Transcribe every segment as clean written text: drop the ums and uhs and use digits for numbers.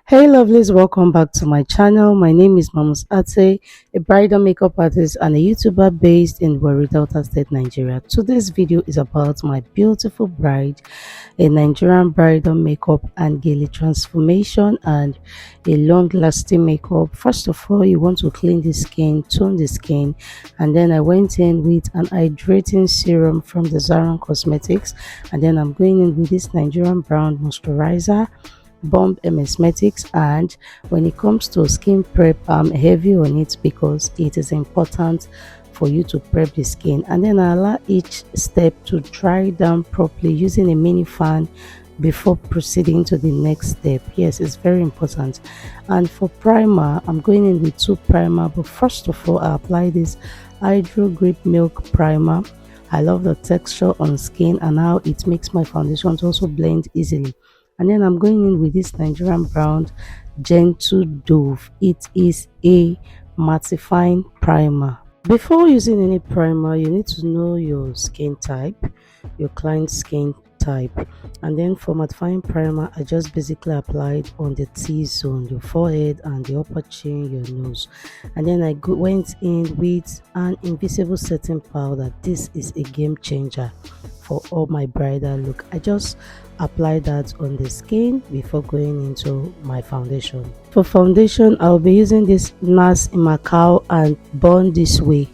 Hey lovelies, welcome back to my channel. My name is Msmetics, a bridal makeup artist and a YouTuber based in Warri, Delta State, Nigeria. Today's video is about my beautiful bride, a Nigerian bridal makeup and Gele transformation and a long-lasting makeup. First of all, you want to clean the skin, tone the skin, and then I went in with an hydrating serum from the Zaron Cosmetics, and then I'm going in with this Nigerian brown moisturizer, bomb Msmetics. And when it comes to skin prep, I'm heavy on it because it is important for you to prep the skin, and then I allow each step to dry down properly using a mini fan before proceeding to the next step. Yes, it's very important. And for primer, I'm going in with two primer, but first of all I apply this Hydro Grip Milk primer. I love the texture on skin and how it makes my foundation to also blend easily. And then I'm going in with this Nigerian brown Gentle Dove. It is a mattifying primer. Before using any primer, you need to know your skin type, your client's skin type. And then for mattifying primer, I just basically applied on the T-zone, your forehead and the upper chin, your nose. And then I went in with an invisible setting powder. This is a game changer for all my bridal look. I just apply that on the skin before going into my foundation. For foundation, I'll be using this Nars Makeupforblackwomen and Born This Way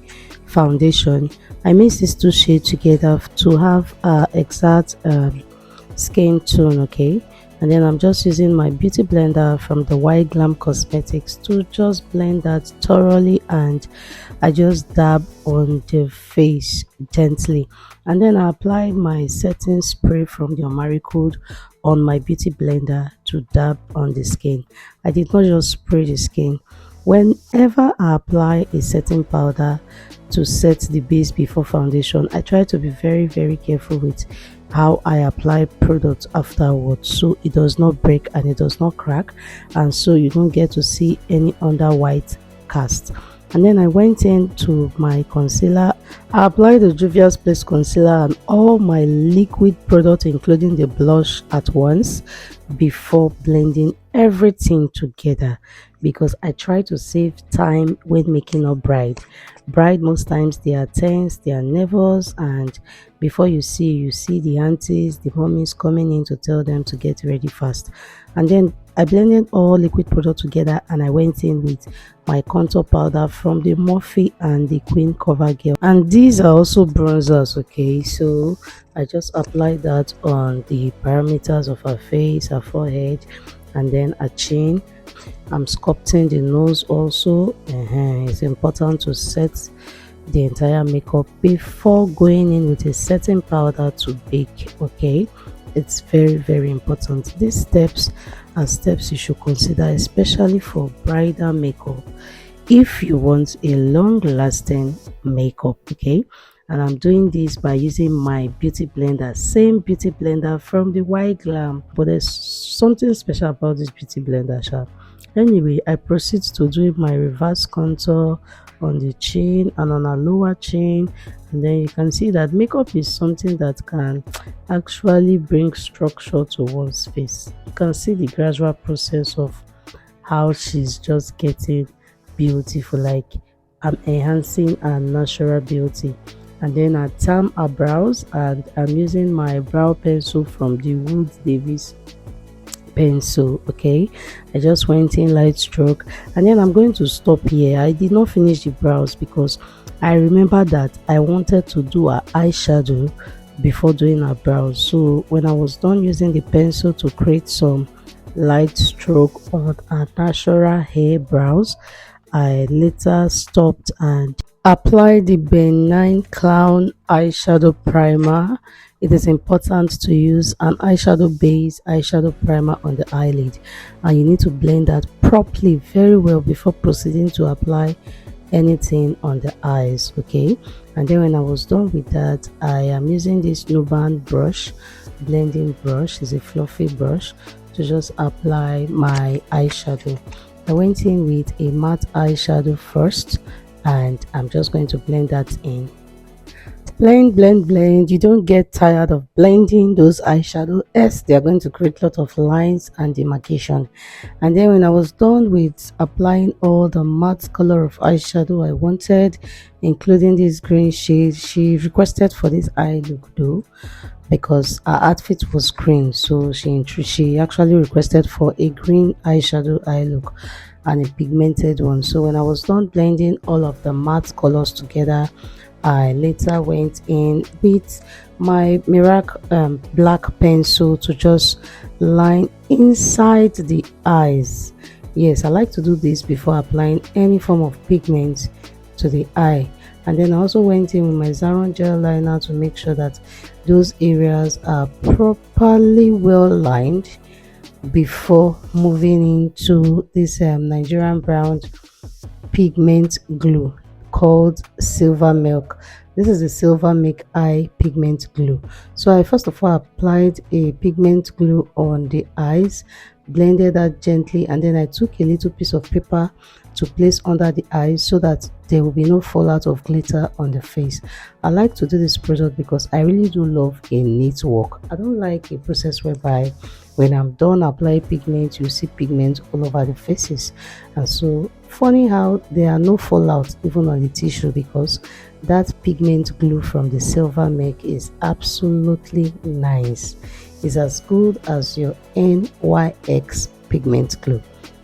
foundation. I mix these two shades together to have exact skin tone, okay? And then I'm just using my beauty blender from the yglam cosmetics to just blend that thoroughly, and I just dab on the face gently. And then I apply my setting spray from the Omaricode on my beauty blender to dab on the skin. I did not just spray the skin. Whenever I apply a setting powder to set the base before foundation, I try to be very careful with how I apply product afterwards, so it does not break and it does not crack, and so you don't get to see any under white cast. And then I went into my concealer. I applied the Juvias Place concealer and all my liquid product including the blush at once before blending everything together, because I try to save time when making up bride. Most times they are tense, they are nervous, and before you see the aunties, the mommies coming in to tell them to get ready fast. And then I blended all liquid product together and I went in with my contour powder from the Morphe and the Queen Cover Girl, and these are also bronzers, okay? So I just applied that on the parameters of her face, her forehead, and then her chin. I'm sculpting the nose also. It's important to set the entire makeup before going in with a setting powder to bake, okay? It's very important. These steps are steps you should consider, especially for bridal makeup if you want a long-lasting makeup, okay? And I'm doing this by using my beauty blender, same beauty blender from the yglam, but there's something special about this beauty blender, sha. Anyway, I proceed to do my reverse contour on the chin and on a lower chin, and then you can see that makeup is something that can actually bring structure to one's face. You can see the gradual process of how she's just getting beautiful, like I'm enhancing her natural beauty. And then I tam her brows, and I'm using my brow pencil from the Wood Davis pencil, okay? I just went in light stroke, and then I'm going to stop here. I did not finish the brows because I remember that I wanted to do her eyeshadow before doing her brows. So when I was done using the pencil to create some light stroke on her natural hair brows, I later stopped and applied the Benign Clown eyeshadow primer. It is important to use an eyeshadow base eyeshadow primer on the eyelid, and you need to blend that properly very well before proceeding to apply anything on the eyes, okay? And then when I was done with that, I am using this Nubian brush, blending brush. Is a fluffy brush to just apply my eyeshadow. I went in with a matte eyeshadow first, and I'm just going to blend that in. Blend, blend, blend. You don't get tired of blending those eyeshadow. Yes, they are going to create a lot of lines and demarcation. And then when I was done with applying all the matte color of eyeshadow I wanted, including this green shade, she requested for this eye look though, because her outfit was green, so she actually requested for a green eyeshadow eye look and a pigmented one. So when I was done blending all of the matte colors together, I later went in with my Merake black pencil to just line inside the eyes. Yes, I like to do this before applying any form of pigment to the eye. And then I also went in with my Zaron gel liner to make sure that those areas are properly well lined before moving into this Nigerian brown pigment glue called Silver Milk. This is a Silver Milk eye pigment glue. So I first of all applied a pigment glue on the eyes, blended that gently, and then I took a little piece of paper to place under the eyes so that there will be no fallout of glitter on the face. I like to do this product because I really do love a neat work. I don't like a process whereby when I'm done applying pigment, you see pigment all over the faces. And so funny how there are no fallout even on the tissue, because that pigment glue from the Silver Milk is absolutely nice. It's as good as your NYX pigment glue.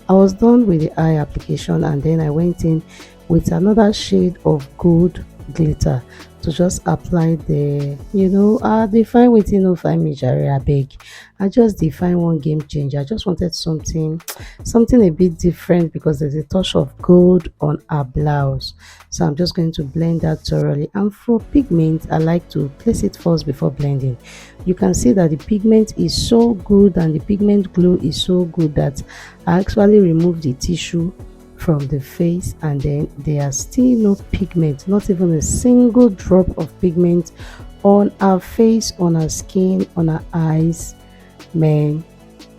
I was done with the eye application, and then I went in with another shade of gold glitter to just apply the, define wetin no find me jare abeg. I just define one game changer. I just wanted something a bit different because there's a touch of gold on our blouse. So I'm just going to blend that thoroughly. And for pigment, I like to place it first before blending. You can see that the pigment is so good and the pigment glue is so good that I actually removed the tissue from the face, and then there are still no pigment, not even a single drop of pigment on our face, on our skin, on our eyes. Man,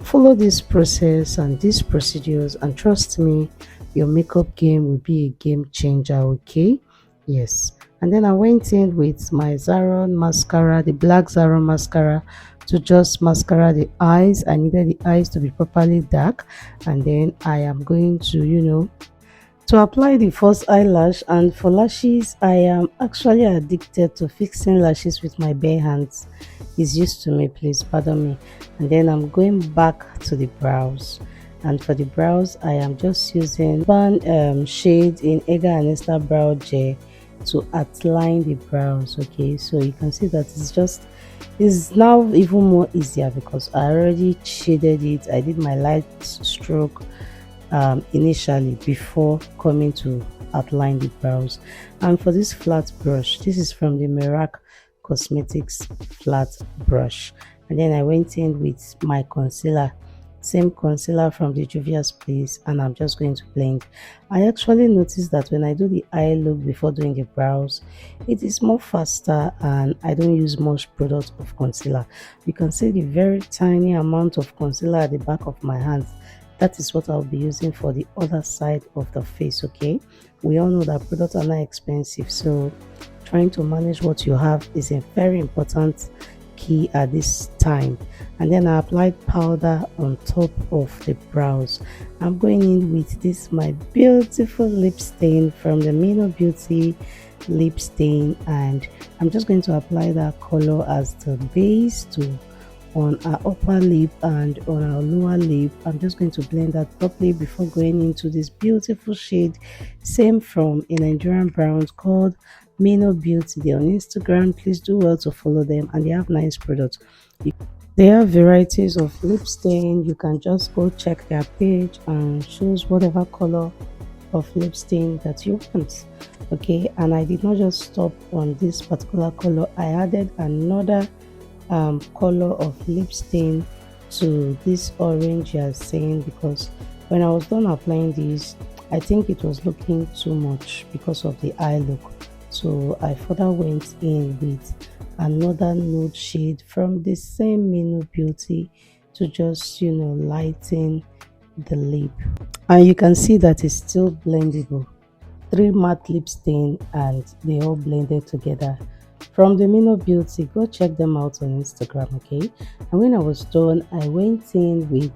follow this process and these procedures, and trust me, your makeup game will be a game changer. Okay, yes. And then I went in with my Zaron mascara, the black Zaron mascara, to just mascara the eyes. I needed the eyes to be properly dark, and then I am going to to apply the first eyelash. And for lashes, I am actually addicted to fixing lashes with my bare hands. It's used to me, please pardon me. And then I'm going back to the brows, and for the brows I am just using one shade in Edgar and Esther brow gel to outline the brows. Okay, so you can see that it's now even more easier because I already shaded it. I did my light stroke initially before coming to outline the brows. And for this flat brush, this is from the Merake Cosmetics flat brush, and then I went in with my concealer, same concealer from the Juvias place, and I'm just going to blend. I actually noticed that when I do the eye look before doing the brows, it is more faster and I don't use much product of concealer. You can see the very tiny amount of concealer at the back of my hands. That is what I'll be using for the other side of the face. Okay, we all know that products are not expensive, so trying to manage what you have is a very important key at this time. And then I applied powder on top of the brows. I'm going in with this my beautiful lip stain from the Mino Beauty lip stain, and I'm just going to apply that color as the base to on our upper lip and on our lower lip. I'm just going to blend that properly before going into this beautiful shade, same from a Nigerian brown called Mino Beauty. They're on Instagram. Please do well to follow them, and they have nice products. They have varieties of lip stain. You can just go check their page and choose whatever color of lip stain that you want. Okay, and I did not just stop on this particular color. I added another color of lip stain to this orange you are seeing, because when I was done applying this, I think it was looking too much because of the eye look. So I further went in with another nude shade from the same Mino Beauty to just lighten the lip. And you can see that it's still blendable. 3 matte lip stain and they all blended together from the Mino Beauty. Go check them out on Instagram, okay? And when I was done, I went in with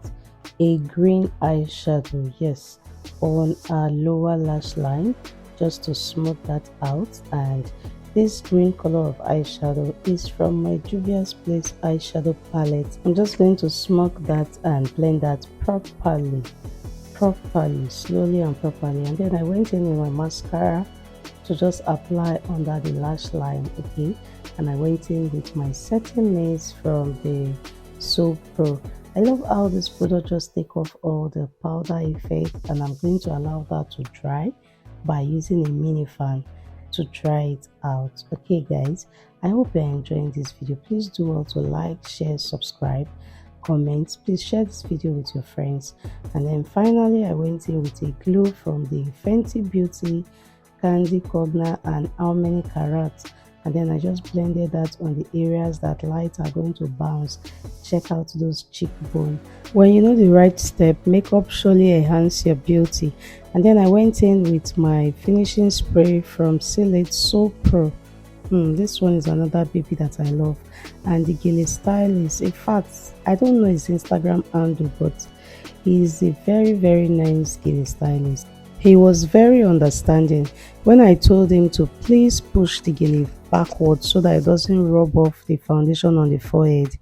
a green eyeshadow, yes, on our lower lash line, just to smooth that out. And this green color of eyeshadow is from my Juvias Place eyeshadow palette. I'm just going to smoke that and blend that properly, slowly and properly. And then I went in with my mascara to just apply under the lash line, okay? And I went in with my setting mist from the So Pro. I love how this product just take off all the powder effect, and I'm going to allow that to dry by using a mini fan to dry it out. Okay guys, I hope you're enjoying this video. Please do also like, share, subscribe, comment. Please share this video with your friends. And then finally, I went in with a glue from the Fenty Beauty Candy Cogna and How Many Carats, and then I just blended that on the areas that light are going to bounce. Check out those cheekbones. When you know the right step, makeup surely enhance your beauty. And then I went in with my finishing spray from Select So Pro. This one is another baby that I love, and the Gele stylist. In fact, I don't know his Instagram handle, but he's a very nice Gele stylist. He was very understanding when I told him to please push the Gele backwards so that it doesn't rub off the foundation on the forehead.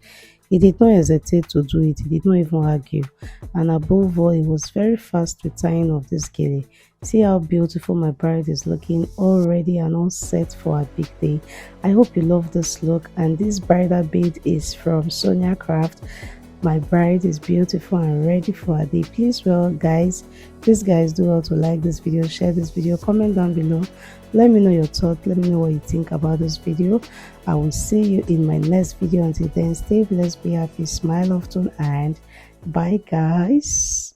He did not hesitate to do it. He did not even argue. And above all, he was very fast with tying of this Gele. See how beautiful my bride is looking, all ready and all set for her big day. I hope you love this look. And this bridal bead is from Sonia Craft. My bride is beautiful and ready for her day. Please, well guys, please guys, do also like this video, share this video, comment down below, let me know your thoughts, let me know what you think about this video. I will see you in my next video. Until then, stay blessed, be happy, smile often, and bye guys.